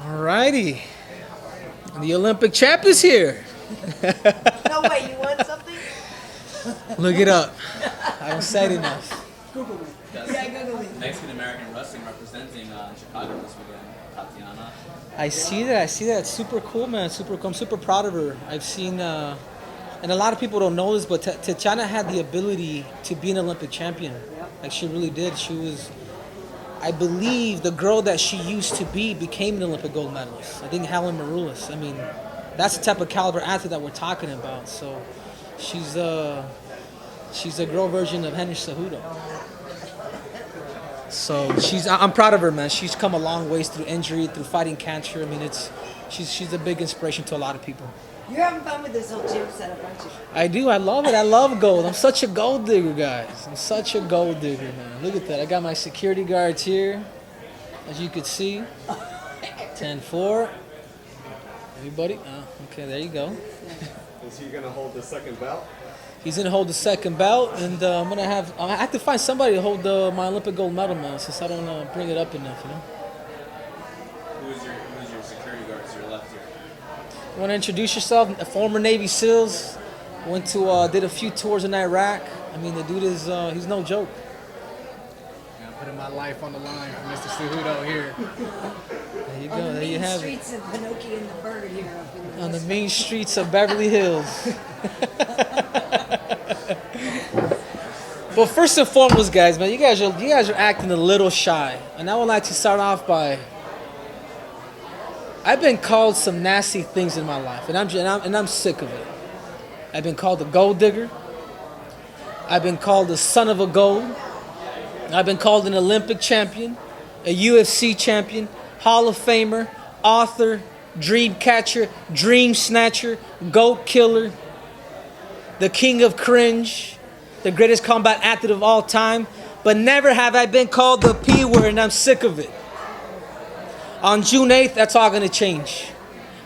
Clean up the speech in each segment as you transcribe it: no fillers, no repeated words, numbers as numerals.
Alrighty. The Olympic champ is here. No way, you want something? Look it up. I don't say it enough. Google me. Yeah, Google me. Mexican American wrestling representing Chicago this weekend, Tatiana. I see that. It's super cool, man. Super cool. I'm super proud of her. I've seen, and a lot of people don't know this, but Tatiana had the ability to be an Olympic champion. Like, she really did. She was, I believe, the girl that she used to be became an Olympic gold medalist. I think Helen Maroulis. I mean, that's the type of caliber athlete that we're talking about. So she's a girl version of Henry Cejudo. So I'm proud of her, man. She's come a long ways through injury, through fighting cancer. I mean, she's a big inspiration to a lot of people. You're having fun with this whole gym setup, aren't you? I do. I love it. I love gold. I'm such a gold digger, guys. I'm such a gold digger, man. Look at that. I got my security guards here, as you can see. 10-4. Everybody? Oh, okay, there you go. Is he going to hold the second belt? He's gonna hold the second belt, and I have to find somebody to hold my Olympic gold medal, man, since I don't bring it up enough, you know. Who's your security guard to your left here? You want to introduce yourself? A former Navy SEALs, went to did a few tours in Iraq. I mean, the dude is he's no joke. I'm putting my life on the line for Mr. Cejudo here. There you go. There you have it. On the mean streets of Pinocchio and the Bird here. On the mean streets of Beverly Hills. But first and foremost, guys, man, you guys are acting a little shy, and I would like to start off by. I've been called some nasty things in my life, and I'm sick of it. I've been called a gold digger. I've been called the son of a gold. I've been called an Olympic champion, a UFC champion, Hall of Famer, author, dream catcher, dream snatcher, goat killer, the king of cringe, the greatest combat athlete of all time. But never have I been called the P word, and I'm sick of it. On June 8th, that's all going to change.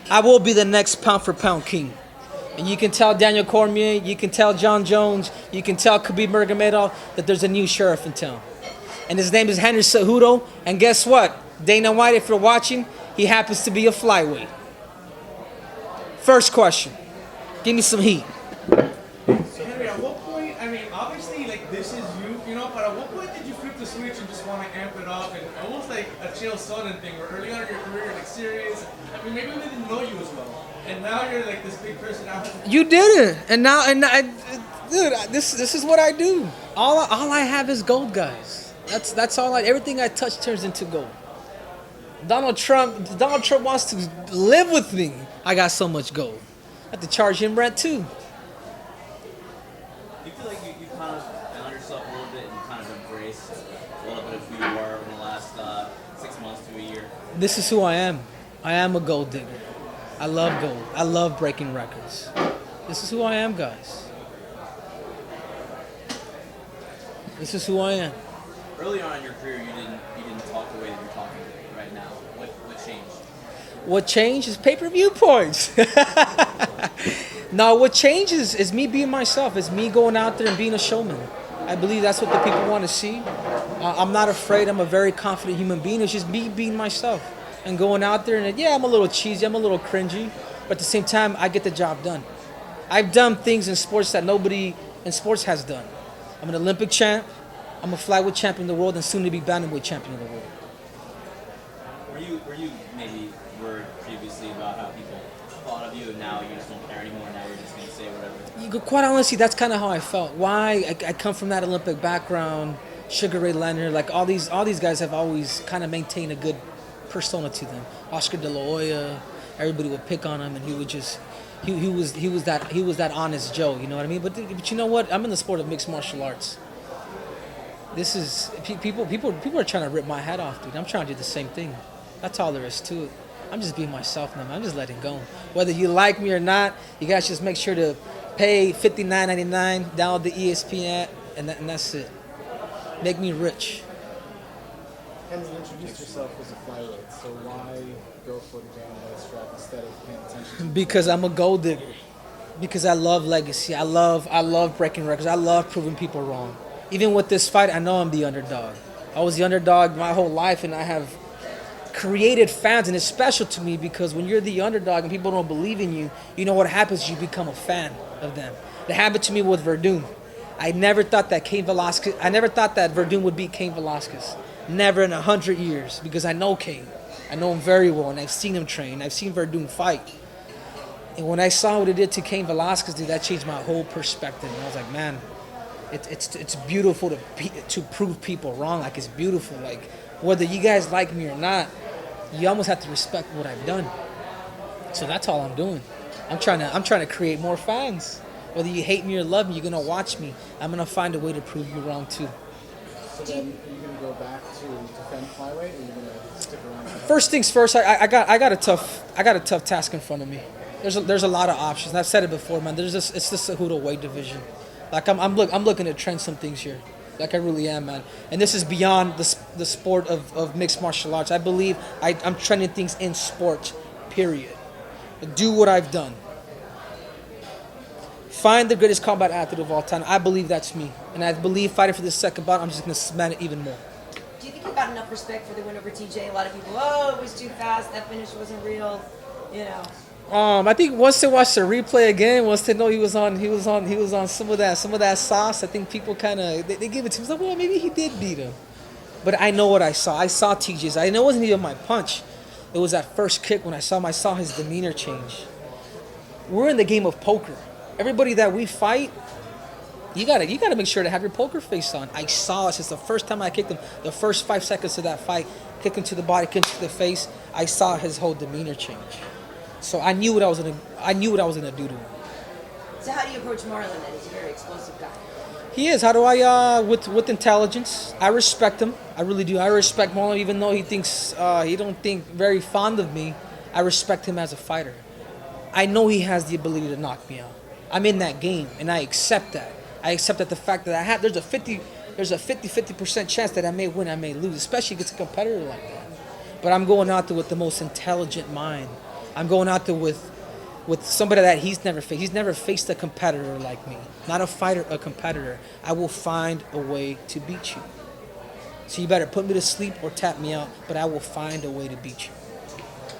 I will be the next pound-for-pound king. And you can tell Daniel Cormier, you can tell John Jones, you can tell Khabib Nurmagomedov that there's a new sheriff in town. And his name is Henry Cejudo. And guess what? Dana White, if you're watching, he happens to be a flyweight. First question. Give me some heat. Henry, at what point, I mean, obviously, like, this is you know, but at what point did you flip the switch and just want to amp it up and almost like a chill sudden thing where early on in your career you're like serious? I mean, maybe we didn't know you as well. And now you're like this big personality. You didn't. Dude, this is what I do. All I have is gold, guys. That's all everything I touch turns into gold. Donald Trump wants to live with me. I got so much gold. I have to charge him rent too. Do you feel like you kind of found yourself a little bit and you kind of embraced a little bit of who you were in the last 6 months to a year? This is who I am. I am a gold digger. I love gold. I love breaking records. This is who I am, guys. This is who I am. Early on in your career, you didn't talk the way that you're talking right now. What changed? What changed is pay-per-view points. No, what changes is me being myself. It's me going out there and being a showman. I believe that's what the people want to see. I'm not afraid. I'm a very confident human being. It's just me being myself and going out there. And yeah, I'm a little cheesy. I'm a little cringy. But at the same time, I get the job done. I've done things in sports that nobody in sports has done. I'm an Olympic champ. I'm a flyweight champion of the world and soon to be bantamweight champion of the world. Were you maybe worried previously about how people thought of you, and now you just don't care anymore? Now you're just gonna say whatever. Quite honestly, that's kind of how I felt. Why? I come from that Olympic background. Sugar Ray Leonard, like all these guys have always kind of maintained a good persona to them. Oscar De La Hoya, everybody would pick on him, and he would just he was that honest Joe. You know what I mean? But you know what? I'm in the sport of mixed martial arts. This is people are trying to rip my head off, dude. I'm trying to do the same thing. That's all there is to it. I'm just being myself now. I'm just letting go. Whether you like me or not, you guys just make sure to pay $59.99, download the ESPN app, and that's it. Make me rich. Henry introduced yourself as a flyweight, so why go for the bandana strap instead of paying attention? Because I'm a gold digger. Because I love legacy. I love breaking records. I love proving people wrong. Even with this fight, I know I'm the underdog. I was the underdog my whole life, and I have created fans, and it's special to me because when you're the underdog and people don't believe in you, you know what happens? You become a fan of them. That happened to me with Verdun. I never thought that Verdun would beat Cain Velasquez. Never in 100 years, because I know Cain. I know him very well, and I've seen him train. I've seen Verdun fight. And when I saw what he did to Cain Velasquez, dude, that changed my whole perspective. And I was like, man, it's beautiful to prove people wrong. Like, it's beautiful. Like, whether you guys like me or not, you almost have to respect what I've done. So that's all I'm doing. I'm trying to create more fans. Whether you hate me or love me, you're gonna watch me. I'm gonna find a way to prove you wrong too. So then, are you gonna go back to defend flyweight, or are you gonna stick around? First things first. I got a tough task in front of me. There's a lot of options. And I've said it before, man. It's the Cejudo weight division. Like I'm looking to trend some things here. Like I really am, man. And this is beyond the sport of mixed martial arts. I believe I'm trending things in sport. Period. Do what I've done. Find the greatest combat athlete of all time. I believe that's me. And I believe fighting for this second bout, I'm just going to cement it even more. Do you think you got enough respect for the win over TJ? A lot of people, oh, it was too fast. That finish wasn't real. You know. I think once they watch the replay again, once they know he was on some of that sauce, I think people kind of they give it to him. It's like, well, maybe he did beat him. But I know what I saw. I saw TJ's. I know it wasn't even my punch. It was that first kick when I saw his demeanor change. We're in the game of poker. Everybody that we fight, you gotta make sure to have your poker face on. I saw it since the first time I kicked him. The first 5 seconds of that fight, kick him to the body, kick him to the face. I saw his whole demeanor change. So I knew what I was gonna do to him. So how do you approach Marlon then? He's a very explosive guy. He is. How do I with intelligence? I respect him. I really do. I respect Marlon, even though he don't think very fond of me. I respect him as a fighter. I know he has the ability to knock me out. I'm in that game, and I accept that. I accept that the fact that there's a 50% chance that I may win, I may lose, especially against a competitor like that. But I'm going out there with the most intelligent mind. I'm going out there with somebody that he's never faced. He's never faced a competitor like me. Not a fighter, a competitor. I will find a way to beat you. So you better put me to sleep or tap me out, but I will find a way to beat you.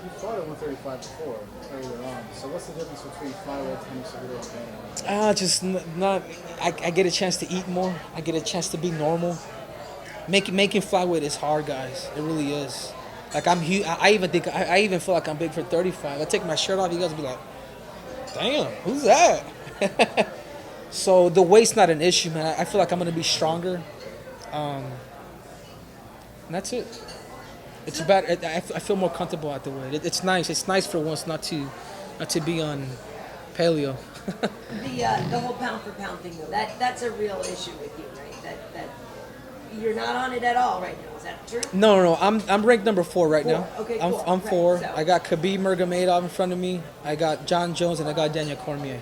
You fought at 135 before, earlier on. So what's the difference between flyweight and Cejudo and bantamweight? I get a chance to eat more. I get a chance to be normal. Making flyweight is hard, guys. It really is. Like I'm huge. I even feel like I'm big for 35. I take my shirt off, you guys will be like, damn, who's that? So the weight's not an issue, man. I feel like I'm gonna be stronger. And that's it. It's about. I feel more comfortable at the weight. It's nice. It's nice for once not to be on paleo. The whole pound for pound thing though, that's a real issue with you, right? That you're not on it at all right now. Is that true? No. I'm ranked number 4 right now. Okay, cool. I'm 4. Right, so. I got Khabib Nurmagomedov in front of me. I got John Jones and I got Daniel Cormier.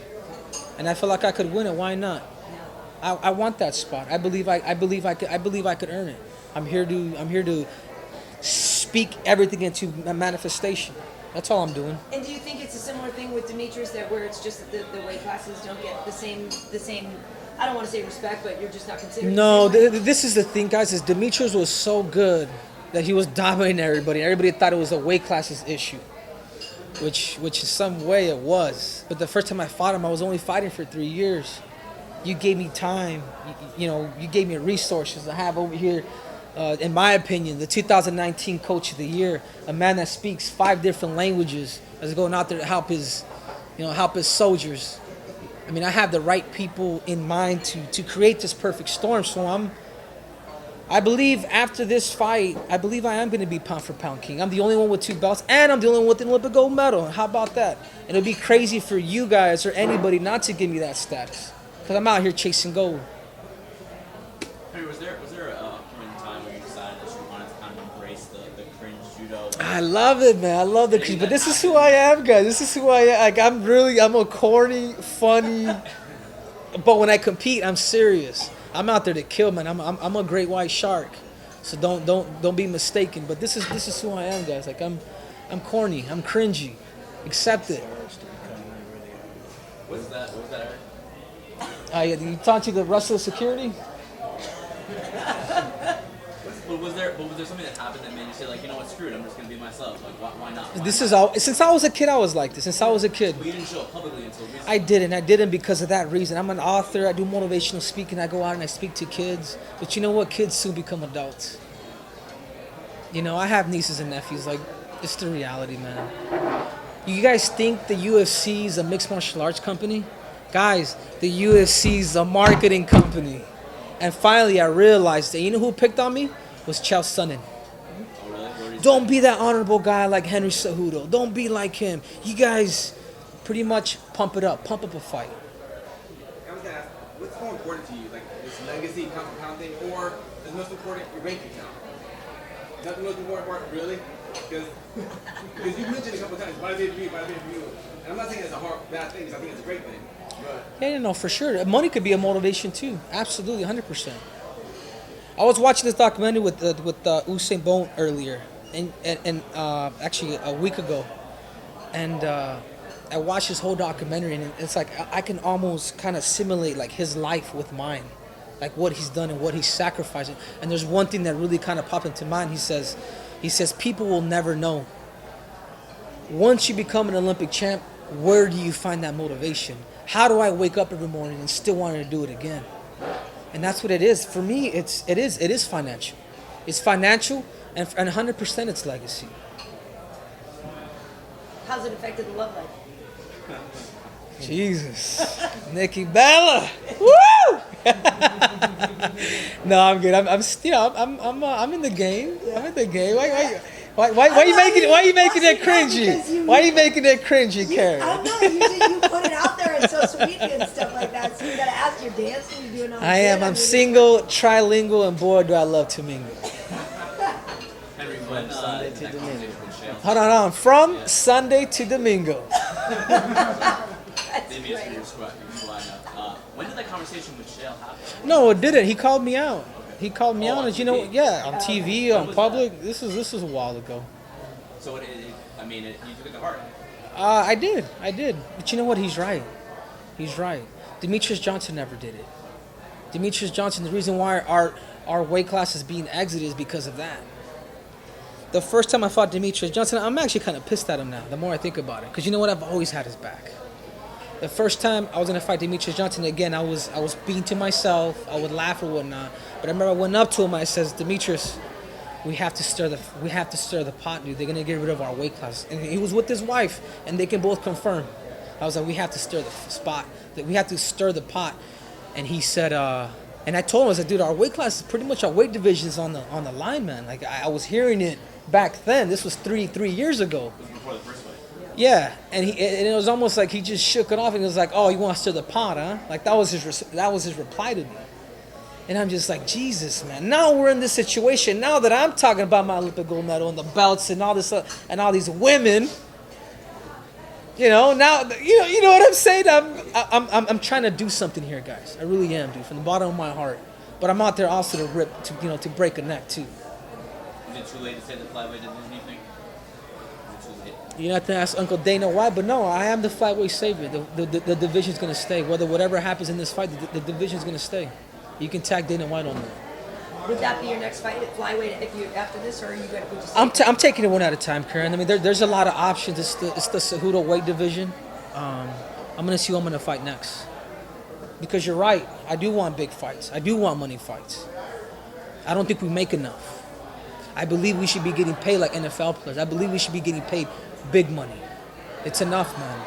And I feel like I could win it. Why not? Yeah. I want that spot. I believe I could earn it. I'm here to speak everything into a manifestation. That's all I'm doing. And do you think it's a similar thing with Demetrius, that where it's just that the weight classes don't get the same? I don't want to say respect, but you're just not considered. No, this is the thing, guys. Is Demetrius was so good that he was dominating everybody. Everybody thought it was a weight classes issue, which in some way it was. But the first time I fought him, I was only fighting for 3 years. You gave me time. You gave me resources. I have over here. In my opinion, the 2019 Coach of the Year, a man that speaks 5 different languages, is going out there to help his soldiers. I mean, I have the right people in mind to create this perfect storm. So I believe after this fight, I believe I am going to be pound for pound king. I'm the only one with 2 belts, and I'm the only one with an Olympic gold medal. How about that? And it'd be crazy for you guys or anybody not to give me that status, because I'm out here chasing gold. Was there a point in time where you decided that you wanted to kind of embrace the cringe judo? I love it, man. I love the cringe. But this is who I am, guys. This is who I am. Like, I'm a corny, funny, but when I compete, I'm serious. I'm out there to kill, man. I'm a great white shark. So don't be mistaken. But this is who I am, guys. Like I'm corny. I'm cringy. Accept it. What was that, Eric? You talking to the rest of the security? But was there something that happened that made you say like, you know what, screw it, I'm just gonna be myself? Like, why not? This is all since I was a kid. I was like this. Since I was a kid, But you didn't show up publicly until recently. I didn't because of that reason. I'm an author. I do motivational speaking. I go out and I speak to kids. But you know what? Kids soon become adults. You know, I have nieces and nephews. Like, it's the reality, man. You guys think the UFC is a mixed martial arts company? Guys, the UFC is a marketing company. And finally, I realized that you know who picked on me? Was Chael Sonnen. Oh, really? What did he Don't say? be that honorable guy like Henry Cejudo. Don't be like him. You guys pretty much pump it up. Pump up a fight. I was gonna ask, what's more important to you, like this legacy pound for pound thing, or is most important your bank account? Is that the most important, really? Because you mentioned a couple of times, buy the for you, buy the for you. And I'm not saying it's a bad thing, because I think it's a great thing. But Yeah, no, for sure. Money could be a motivation too. Absolutely, 100%. I was watching this documentary with Usain Bolt earlier, and actually a week ago, and I watched his whole documentary, and it's like I can almost kind of simulate like his life with mine, like what he's done and what he's sacrificing. And there's one thing that really kind of popped into mind. He says, people will never know. Once you become an Olympic champ, where do you find that motivation? How do I wake up every morning and still want to do it again? And that's what it is. For me, it is financial. It's financial, and 100% it's legacy. How's it affected the love life? Jesus, Nikki Bella, woo! No, I'm good. I'm in the game. I'm in the game. Why are you making it cringy? Why are you making it cringy, Karen? I don't know. You put it out there and social media and stuff like that. So you gotta ask your dancing. You doing all I am. I'm single, trilingual, and boy, do I love to mingle. Henry, when Sunday that to conversation Domingo. with Shale, Hold on. From Sunday to Domingo. That's maybe it's great. your squad now. When did that conversation with Shale happen? No, it didn't. He called me out. He called me Oh, out, on and you know, TV? yeah, on TV, When on was public. This was a while ago. So you took it to heart. I did. But you know what? He's right. Demetrius Johnson never did it. Demetrius Johnson, the reason why our weight class is being exited is because of that. The first time I fought Demetrius Johnson, I'm actually kind of pissed at him now, the more I think about it. Because you know what? I've always had his back. The first time I was going to fight Demetrius Johnson, again, I was being to myself. I would laugh or whatnot. But I remember I went up to him. I says, Demetrius, we have to stir the pot, dude. They're going to get rid of our weight class. And he was with his wife, and they can both confirm. I was like, we have to stir the spot. We have to stir the pot. And he said, and I told him, I was like, dude, our weight class is pretty much our weight division is on the line, man. Like I was hearing it back then. This was three years ago. It was before the first fight. Yeah, and it was almost like he just shook it off and was like, "Oh, you want to stir the pot, huh?" Like that was his reply to me. And I'm just like, Jesus, man. Now we're in this situation. Now that I'm talking about my Olympic gold medal and the belts and all this and all these women, you know. Now you know what I'm saying. I'm trying to do something here, guys. I really am, dude, from the bottom of my heart. But I'm out there also to break a neck too. Is it too late to say the flyweight division, you think? Is it too late? You have to ask Uncle Dana why, but no, I am the flyweight savior. The division's going to stay. Whatever happens in this fight, the division's going to stay. You can tag Dana White on that. Would that be your next fight at flyweight if you after this, or are you gonna just? I'm taking it one at a time, Karen. I mean, there's a lot of options. It's the Cejudo weight division. I'm going to see who I'm going to fight next. Because you're right. I do want big fights. I do want money fights. I don't think we make enough. I believe we should be getting paid like NFL players. I believe we should be getting paid big money. It's enough, man.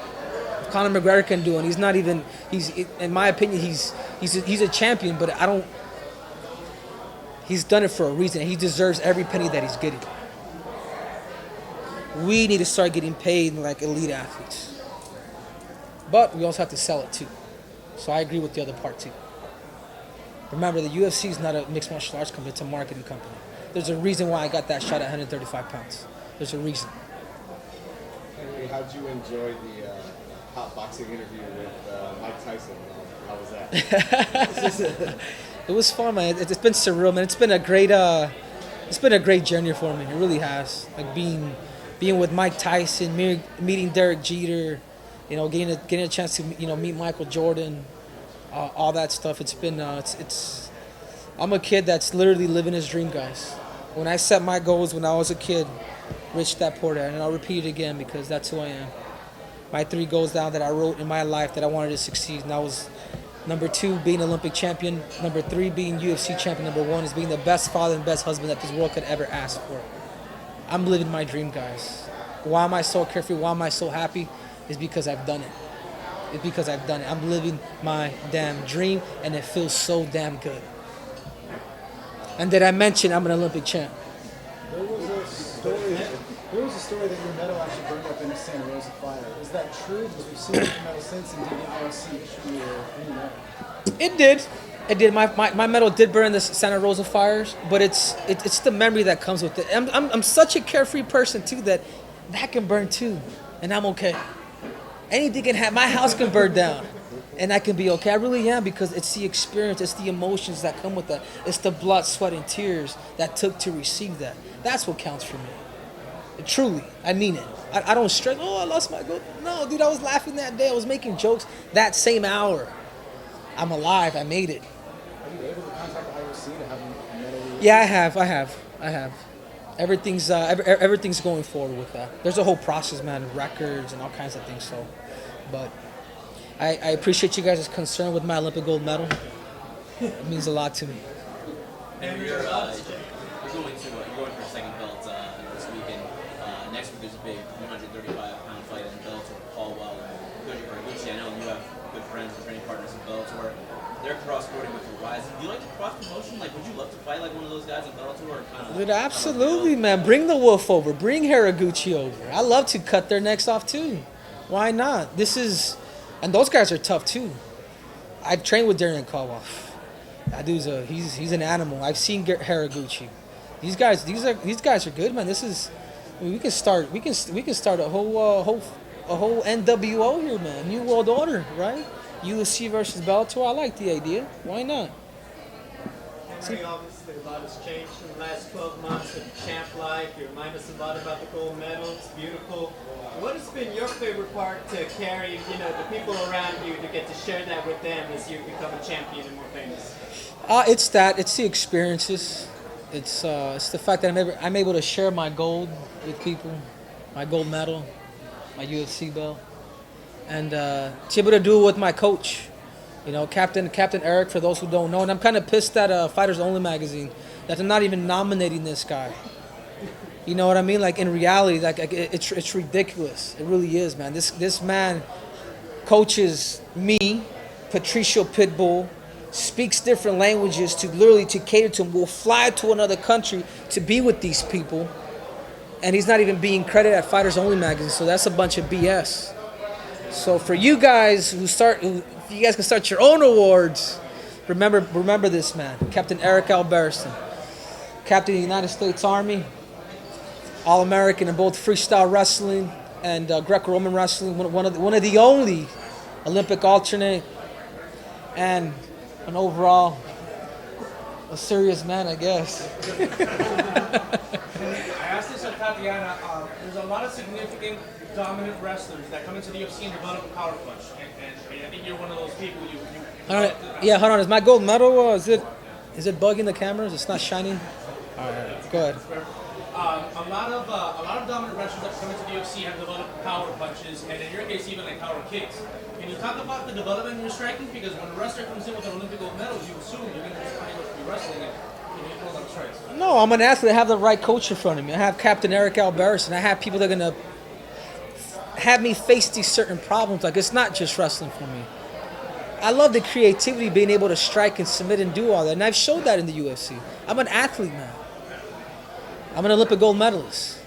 If Conor McGregor can do it, he's not even. In my opinion, he's a champion, but I don't. He's done it for a reason. He deserves every penny that he's getting. We need to start getting paid like elite athletes, but we also have to sell it too. So I agree with the other part too. Remember, the UFC is not a mixed martial arts company; it's a marketing company. There's a reason why I got that shot at 135 pounds. There's a reason. Henry, how'd you enjoy the hot boxing interview with Mike Tyson? How was that? It was fun, man. It's been surreal, man. It's been a great journey for me. It really has. Like being with Mike Tyson, meeting Derek Jeter, you know, getting a chance to meet Michael Jordan, all that stuff. It's been I'm a kid that's literally living his dream, guys. When I set my goals when I was a kid, Rich Dad Poor Dad, and I'll repeat it again because that's who I am. My 3 goals down that I wrote in my life that I wanted to succeed, and that was number 2, being Olympic champion. Number 3, being UFC champion. Number 1 is being the best father and best husband that this world could ever ask for. I'm living my dream, guys. Why am I so carefree? Why am I so happy? It's because I've done it. It's because I've done it. I'm living my damn dream, and it feels so damn good. And did I mention I'm an Olympic champ? There was a story that your medal actually burned up in the Santa Rosa fire. Is that true? Because we've seen your medal since, and did the RC issue your any medal? It did. It did. My medal did burn in the Santa Rosa fires, but it's the memory that comes with it. I'm such a carefree person too that can burn too, and I'm okay. Anything can happen. My house can burn down, and I can be okay. I really am, because it's the experience, it's the emotions that come with that. It's the blood, sweat, and tears that took to receive that. That's what counts for me. Truly, I mean it. I don't stress. Oh, I lost my goal. No, dude, I was laughing that day. I was making jokes that same hour. I'm alive. I made it. Are you able to contact the IOC to have a medal? Yeah, I have. Everything's going forward with that. There's a whole process, man, records and all kinds of things. So, but I appreciate you guys' concern with my Olympic gold medal. It means a lot to me. And you're going for a second belt this weekend. Next week there's a big 135-pound fight in Bellator. Paul Well and Gucci. I know you have good friends and training partners in Bellator. They're cross-promoting with Horizon. Do you like to cross-promotion? Like, would you love to fight like one of those guys in Bellator? Or kind of, Dude, absolutely, man. Bring the wolf over. Bring Haraguchi over. I love to cut their necks off too. Why not? And those guys are tough too. I've trained with Darren Caldwell. That dude's he's an animal. I've seen Haraguchi. These guys are good, man. We can start a whole NWO here, man. New World Order, right? UFC versus Bellator. I like the idea. Why not? Henry, obviously a lot has changed in the last 12 months with champ life. You remind us a lot about the gold medal. It's beautiful. What has been your favorite part to carry, the people around you, to get to share that with them as you become a champion and more famous? It's the experiences. It's the fact that I'm able to share my gold with people, my gold medal, my UFC belt, and to be able to do it with my coach, Captain Eric. For those who don't know, and I'm kind of pissed at Fighters Only magazine that they're not even nominating this guy. You know what I mean? Like, in reality, like it's ridiculous. It really is, man. This man coaches me, Patricio Pitbull, speaks different languages to cater to him. Will fly to another country to be with these people, and he's not even being credited at Fighters Only magazine. So that's a bunch of BS. So for you guys if you guys can start your own awards, remember this man, Captain Eric Alberson, Captain of the United States Army, All-American in both freestyle wrestling and Greco-Roman wrestling, one of the only Olympic alternate, and an overall a serious man, I guess. I asked this of Tatiana. There's a lot of significant dominant wrestlers that come into the UFC and develop a power punch, and I think you're one of those people. All right, yeah, hold on. Is my gold medal? Is it bugging the cameras? It's not shining. All right, go ahead. A lot of dominant wrestlers that come into the UFC have developed power punches, and in your case, even like power kicks. Can you talk about the development in your striking? Because when a wrestler comes in with an Olympic gold medal, you assume you're going to just kind of be wrestling it. Throw them strikes. No, I'm an athlete. I have the right coach in front of me. I have Captain Eric Alberson. I have people that are going to have me face these certain problems. Like, it's not just wrestling for me. I love the creativity, being able to strike and submit and do all that. And I've showed that in the UFC. I'm an athlete, man. I'm an Olympic gold medalist.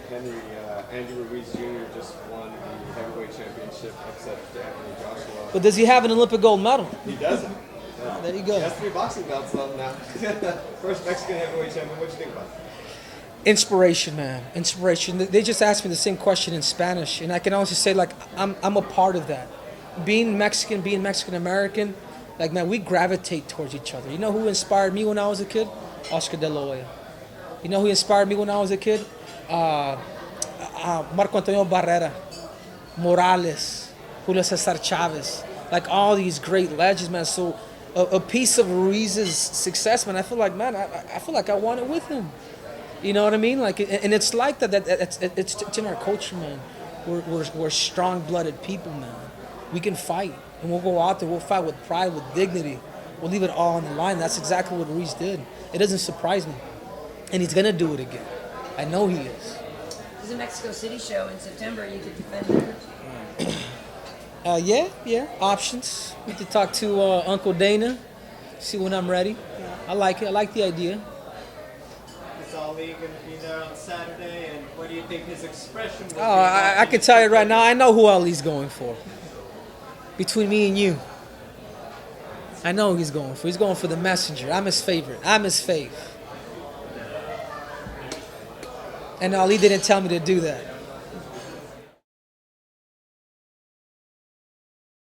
Henry, Andrew Ruiz Jr. just won the heavyweight championship, upset Anthony Joshua. But does he have an Olympic gold medal? He doesn't. There you go. He has 3 boxing belts up now. First Mexican heavyweight champion. What do you think about it? Inspiration, man. Inspiration. They just asked me the same question in Spanish, and I can honestly say, like, I'm a part of that. Being Mexican, being Mexican American, like, man, we gravitate towards each other. You know who inspired me when I was a kid? Oscar De La Hoya. You know who inspired me when I was a kid? Marco Antonio Barrera, Morales, Julio Cesar Chavez. Like, all these great legends, man. So a piece of Ruiz's success, man, I feel like, man, I feel like I want it with him. You know what I mean? Like, and it's like that. It's in our culture, man. We're strong-blooded people, man. We can fight, and we'll go out there. We'll fight with pride, with dignity. We'll leave it all on the line. That's exactly what Ruiz did. It doesn't surprise me, and he's gonna do it again. I know he is. There's a Mexico City show in September. You could defend there. Yeah. Options. Need to talk to Uncle Dana. See when I'm ready. I like it. I like the idea. Is Ali going to be there on Saturday? And what do you think his expression will be? Oh, I can tell you right now. I know who Ali's going for. Between me and you, I know who he's going for. He's going for the messenger. I'm his favorite. I'm his fave. And Ali didn't tell me to do that.